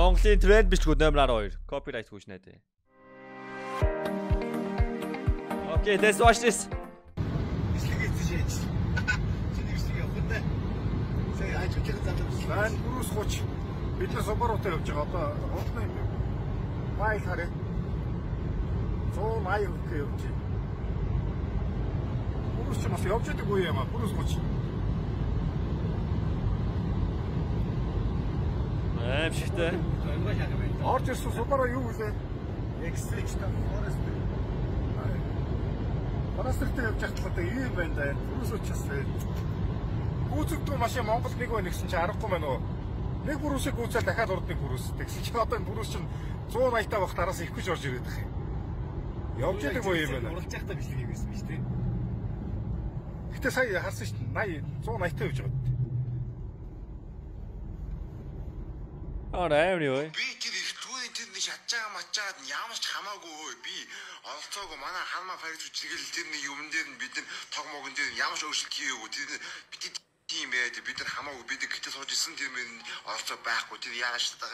Монголын тренд бичгүүд номер 12. Copyright хүчнэ дээ. Okay, let's watch this. Сайн бүрээс хуч бид нар собороотой явж байгаа одоо хурдны майл харъя. 180 хүнтэй явж байна. Бүрээс ч бас явж байдаг үе юм аа. Бүрээс хуч. Шигтэй. Орж ирсэн собороо юу вэ? Extinction Forest. Парастртэй явж байгаа талаа ийм байна да. Бүрээс учраас гүйцэтгэх машин Монголд нэг байна гэсэн чинь аргагүй байна уу? Нэг бүрүүсээ гүйцэл дахиад урд нэг бүрүүс. Тэгсэн чинь одоо энэ бүрүүс чинь 180 та байх тараас их гэж орж ирээд байгаа юм. Явж байгаа юм байна. Уралж байхдаа бичлэг хийсэн биз дээ. Гэтэ сая харсан шүү дээ. 80 180 та явж байгаа. Anyway. Би тэр их түүний тэр нэг шатжаа мачаад ямар ч хамаагүй би олцоогүй манай ханмаа фарж үчигэл тэр нэг юм дээр нь бид нар тог могон дээр ямар ч өөрчлөлт хийгээгүй тэр бид тийм байд бид нар хамаагүй бид гэтээ сууж исэн тэр мэн олцоо байхгүй тэр яаш таа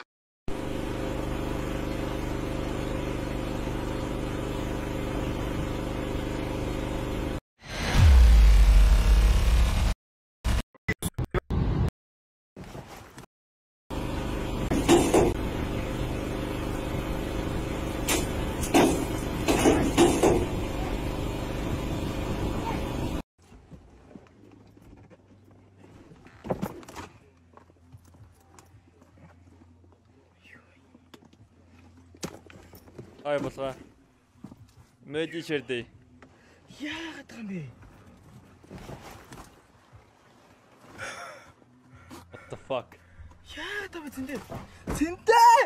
Ай болгаа. Мэди ширдэ. Яагаад юм бэ? What the fuck? Яагаад юм бэ зэндээ? Зэндээ!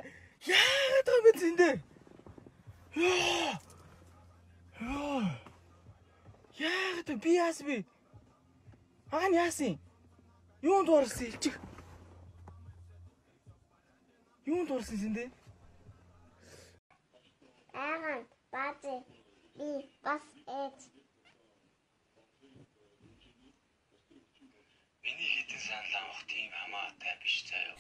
Яагаад юм бэ зэндээ? Яагаад би яасан бэ? Хаана яасан? Юунд дуурсан илчих? Юунд дуурсан зэндээ? Aaron, Bate, B, was ist? Миний хэдэн санал авах тийм хамаатай биш заяа.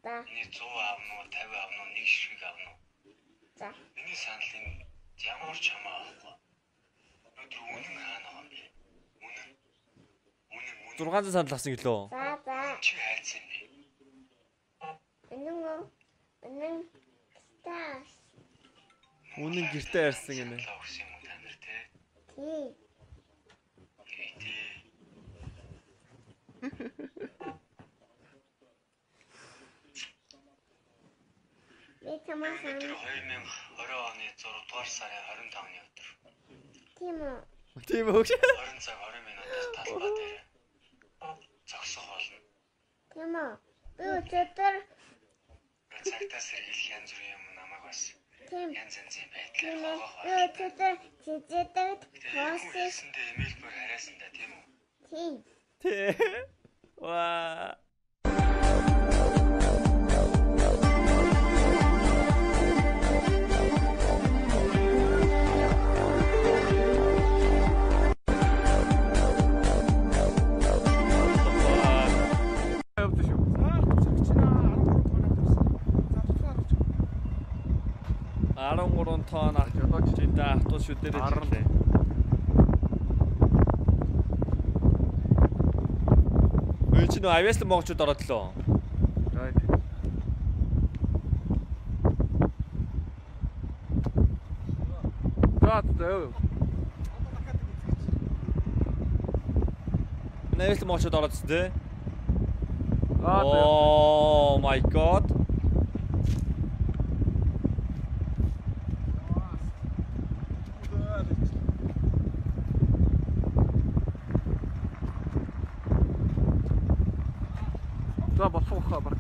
За. Миний 100 авна уу, 50 авна уу, нэг шиг авна уу? За. Миний саналын ямар ч хамаа авахгүй. Өдөр үнэн хаана байгаа юм бэ? Үнэн. 600 санал авсан гэлөө. За. Чи хайцсан бэ? Үнэн. Стас. Үнэн гэртээ ярьсан гинэ. Тий. Би чамаас 2020 оны 6 дугаар сарын 25-ны өдөр. Тийм үү? 20 цаг 20 минутаас талбай дээр зогсох болно. Тийм үү? Би өчигдөр цагтаа сэргийлэх янз бүрийн юм намайг бас янз янзын байдлаар би өчигдөр чижээдэг хоосон. Эмэйл бүр харайсан да тийм үү? Тийм. Ва. Тон авч жиндээ авто шүдэрэж ирлээ. Өө чи нөө авьяаслан монголчууд ороод лөө. За. Авьяаслан монголчууд ороод зү. Oh my god. За болсон хаа баг.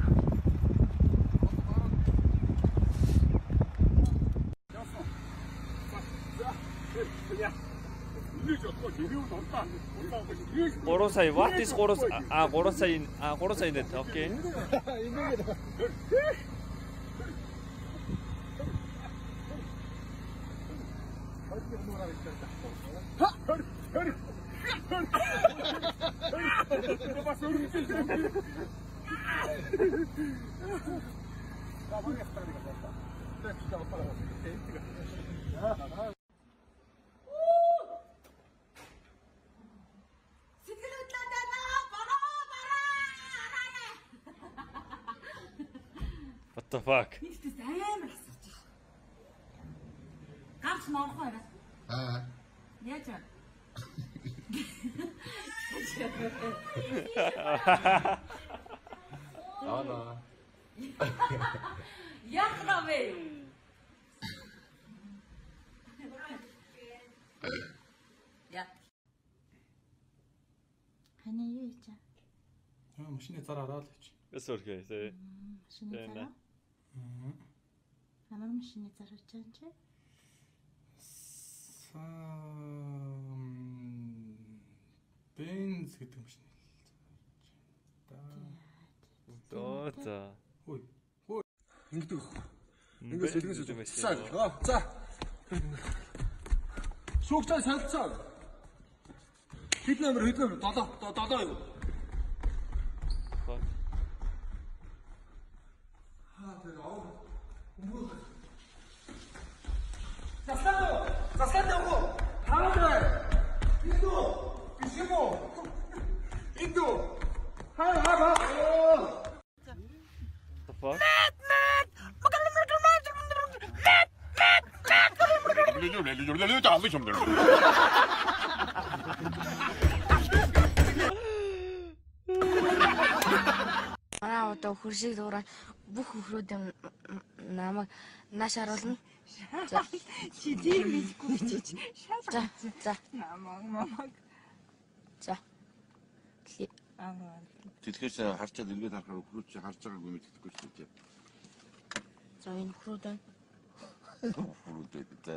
Гурван сая. What is 3 сая нет. Окей. What the fuck? Нэгтэс амар асууж ш. Ганц монх байна. Яаж вэ? Яг навэ. Яг. Хана юу хийж аа? Машины зараараа л гэж. That's okay. See. Машины зараа. Ямар машины зарж байгаа юм чи? Бенз гэдэг машин. Тоо. Ой. Ингэдэг. Ингээс илгээс За. Шүүгчаа саналцаа. Хэд номер 7 юу? The fuck? Манай одоо хөршиг дуурай бүх хөрөөд намайг нааш харуулна. Чи тийм мэдгүй чи. За. Намаг. За. Тэтгэж харчаад эргээд харахаар хөрөөч харж байгаагүй мэддэхгүй шүү дээ. За энэ хөрөөд байна. Хөрөөд за.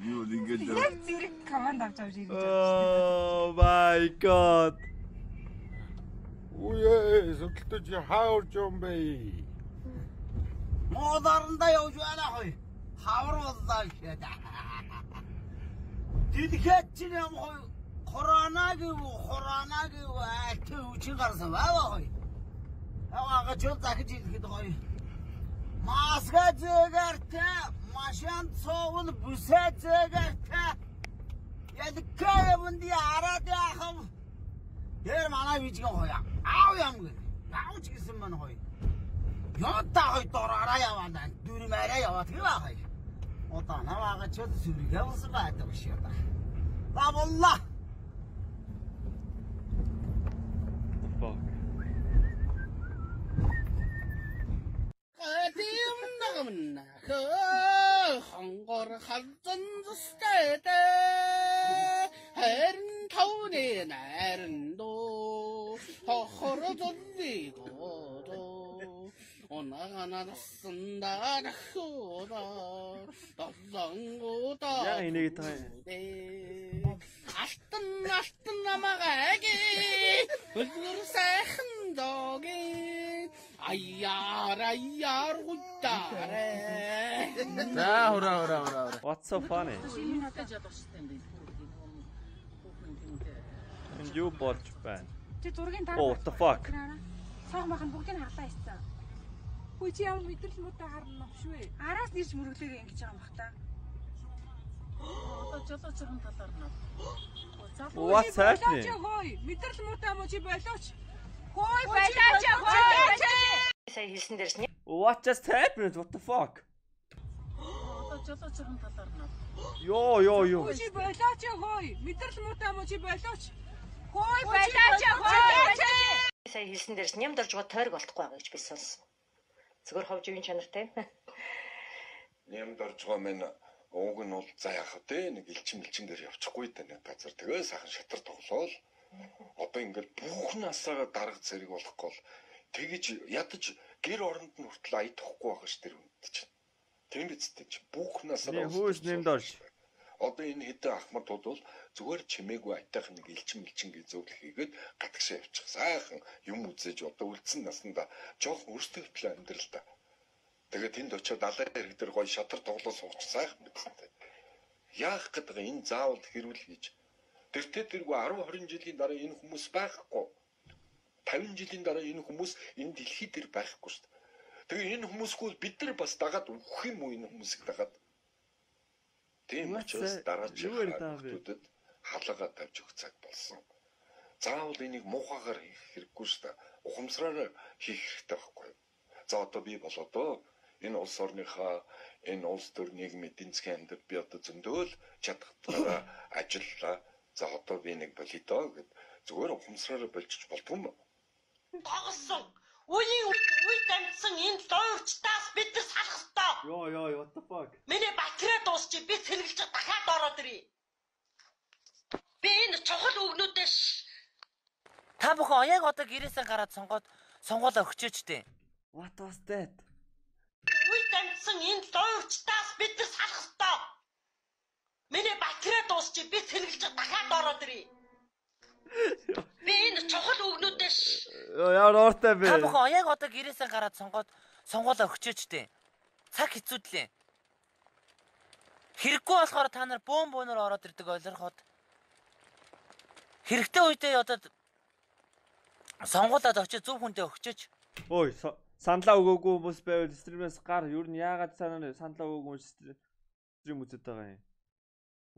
Юу ингэж Яг зэрэг команд авч ирж байгаа. Oh my god. Үе, зөвлөлтөж хаа урж юм бэ? Модаранда явж байна хой. Хаврууллаа шээ. Дэлгэт чинь юм хой. Корона гэв альт үчин гарсан баа хой. Аваа жол захиж ирэхэд хой. Маска зэгэртэ машин цовн бүсэ зэгэртэ. Ядкаа бунди араад яхав. Дээр манай вижиг хойя. Аав юм гэ. Аавч гэсэн мань хой. Янта хой дораараа яваа. Дүр мээрээ яваа тэгээ хой. Одоо наваага чод сүрийг явуулсан байдаг биш яа. Бабулла. Fuck. Эдим нагамна. хангор халзан зустэдэ. Хэрэн тауны найрандо. хохородоллигодо. 오나가나 쓴다 나호다 덕성고다 야 이네기 다 아스튼 남아가기 불을 새큰 적이 아이야라 웃다래 What's so funny? And you bought Japan. Oh, what the fuck? Сог махан бүгдийг харлаа хийсэн. Хүй чи ямар мэдрэл муутай харна шүү ээ. Араас нэрч мөрөглөө ингэж байгаа юм бах та. Одоо жолоочрон талаар наа. What's happening? Мэдрэл муутай муу чи болооч. Хөөе байлаач хөөе. Сая хэлсэн дээрс нь. What just happened? What the fuck? Одоо жолоочрон талаар наа. Yo. Хүй чи болооч хөөе. Мэдрэл муутай муу чи болооч. Хөөе байлаач хөөе. Сая хэлсэн дээрс ням дорж гоо тойрог болтохгүй байгаа гэж би сонсон. Зүгээр ховж ивэн чанартай. Ням дорж байгаа мэн ууг нь бол за яах вэ? Нэг элчин дээр явчихгүй та нэг газар тэгээ сайхан шатар тоглоол. Одоо ингээд бүх насаа дарга зэрэг болохгүй бол тэгэж ядаж гэр оронд нь хүртэл ая тохгүй байх ш тэр үнд чинь. Тийм биз дээ чи бүх насаа Who's named Dorj? Одоо энэ хэдэн ахмадууд бол зүгээр чимээгүй айтайх нэг элчин гэж зөвлөх хийгээд гадагшаа явчих. Сайхан юм үзэж одоо үлдсэн наснда жоох өрсөлдөлтэй амьдрал та. Тэгээд тэнд очиод далайн хэрэг дээр гоё шатар тоглоо сууч сайхан мэдсэнтэй. Яах гэдэг энэ заавал хэрүүл хийж. Тэртээ тэргүй 10 20 жилийн дараа энэ хүмүүс байхгүй. 50 жилийн дараа энэ хүмүүс энэ дэлхий дээр байхгүй шүү дээ. Тэгээ энэ хүмүүсгүй бид нар бас дагаад өгөх юм уу энэ хүмүүсийг дагаад. Тийм учраас дараагийн хүмүүсд хаалгаа тавьж өгөх цаг болсон. Заавал энийг муухагаар хийх хэрэггүй шүү дээ. Ухамсараар хийх хэрэгтэй байхгүй юу? За одоо би болоод энэ улс орныхаа энэ улс төр нийгмийн эдийн засгийн амьдрал би одоо зөндөөл чадхтайгаа ажиллаа. За одоо би нэг болидоо гэд зүгээр ухамсараар болчих болдгоо юм. Тогсон үе дамжсан энэ луурчтаас бид нар салах ёстой. Ёо what the fuck. Миний батарей дуусчих би сэргэлж дахиад ороод ирье. Би энэ чухал үгнүүдээс та бүхэн яг одоо гэрээсээ гараад сонгуулаа өгчөөч дээ. What was that? Үе дамжсан энэ луурчтаас бид нар салах ёстой. Миний батарей дуусчих би сэргэлж дахиад ороод ирье. Би энэ чухал үгнүүдээс Яар ортой бэ. та бүхэн яг одоо гэрээсээ гараад сонгуулаа өгчөөч дээ. Цаг хэцүүдлээ. Хэрэггүй болохоор та нар бөөнөр ороод ирдэг ойлгоход. Хэрэгтэй үедээ одоо сонгуулаад очиж зөв хүндээ өгчөөч. Ой, саналаа өгөөгүй хүмүүс байвал стримээс гар юу н яагаад саналаа өгөөгүй стрим үзээд байгаа юм.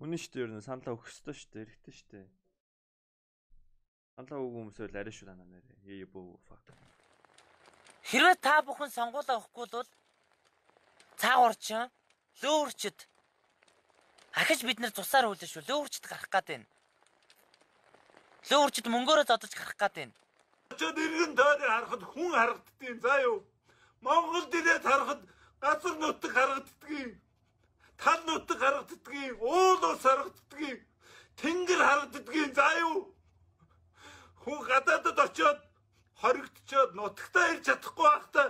Үнэн шүү дээ ер нь саналаа өгөх ёстой шүү дээ, хэрэгтэй шүү дээ. Саналаа өгөөгүй хүмүүс байвал арай шүү данаа нэрээ. Бөө fuck. Хэрвээ та бүхэн сонгуулаа өгөхгүй бол цаагуурчин лөөвөрчд ахиж бид нар цусаар хүлэн шүү. Лөөвөрчд гарах гээд байна. Лөөвөрчд мөнгөөрөө зодож гарах гээд байна. Очоод иргэн тойрыг харахад хүн харагддгийг заа юу. Монгол дээрээ харахад газар нутаг харагддгийг, тал нутаг харагддгийг, уул ус харагддгийг, тэнгэр харагддгийг заа юу. Хүн гадаадд очоод хоригдчоод нутагтаа ирж чадахгүй байхдаа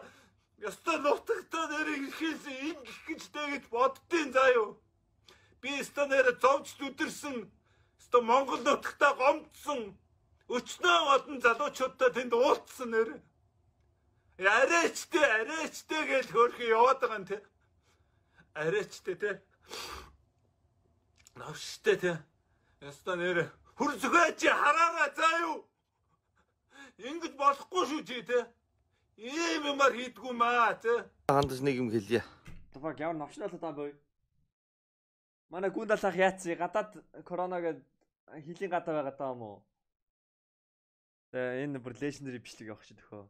ёстой нутагтаа нэрийг ирэхээс энэ гих гэж тэгээд боддیں заа юу. Би ёстой нэрээ зовж зүдэрсэн, ёстой Монгол нутагтаа гомдсон. Өчнөө олон залуучуудаа тэнд уулцсан нэр. Арайчтэй гэж хөөрхөн яваад байгаа юм те. Арайчтэй те. Навштай те. Яста нэр хурцгаа чи хараараа заа юу. Ингэж болохгүй шүү чи те. Ийм юмар хийдгүү маа те. Хандаж нэг юм хэлье. Товаг ямар навчлал та бой. Манай гүндалах яац гадаад коронавигийн хилийн гадаа байгаа даа юм уу? Энэ бүр legendary бичлэг явах чи төхөө.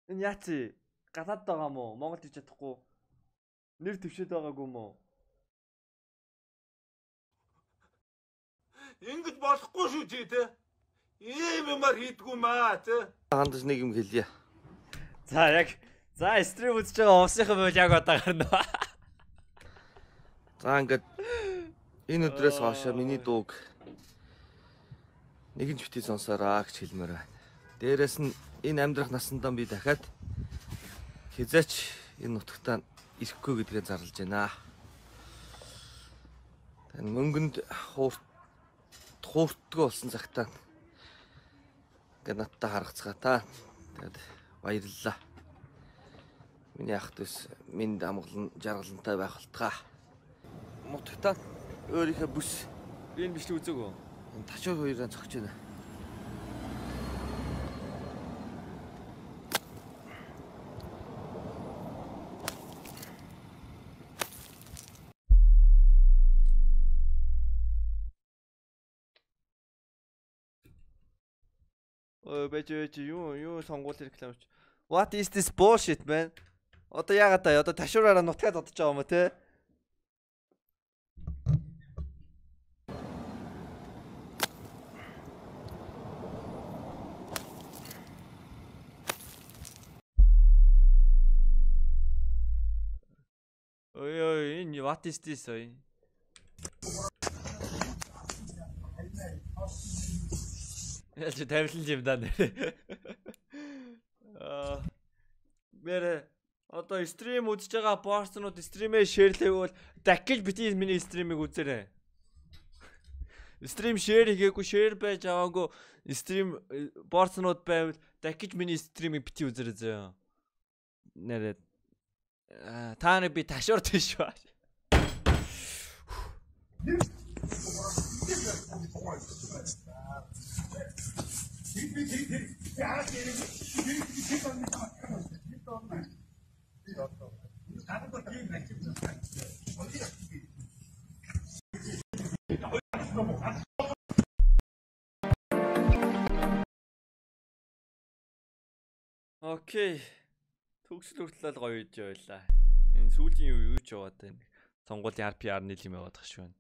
Энэ яац гадаад байгаа юм уу? Монголд иж чадахгүй. Нэр төвшөөд байгаагүй юм уу? Ингэж болохгүй шүү чи те. Ийм юмар хийдгүү маа те. Хандаж нэг юм хэлье. За стрим үзэж байгаа уусынхаа бол яг одоо гарна. За ингээд энэ өдрөөс хойш миний дууг нэгэн ч битгий сонсоораа гэж хэлмээр байна. Дээрээс нь энэ амьдрах насандаа би дахиад хизээч энэ нутагтаа ирэхгүй гэдгээ зарлаж байна. Тань мөнгөнд хууртгүй болсон цагтаа ингээд надтай харгацгаа та. Тэгээд баярлалаа. Миний ах дүүс минь амгалан жаргалантай байх болтугай. Нутагтаа өөрийнхөө бүс би энэ бичлэг үзээгүй. Тачуур хоёроо цогч байна. Бэж юу сонгуул рекламч. What is this bullshit man? Одоо яагаад таа одоо ташуураараа нутгаад одож байгаа юм уу те? Ой энэ what is this ой? Яаж тавилан юм даа нэ. Мэрэ одоо стрим үзэж байгаа борцнууд стримээ шеэрлээг бол дахиж бити миний стримийг үзээрэй. Стрим шеэр хийгээгүй, шеэр байж аваагүй, стрим борцнууд байвал дахиж миний стримийг бити үзэрэй зөө. Нэрээ тааны би ташуурд тийш ба. Окей. Төгсөл хүртэл гоё хийж байлаа. Энэ сүүлийн юу ч яваад байна. Сонгуулийн RPR нийл юм яваад тах шүү.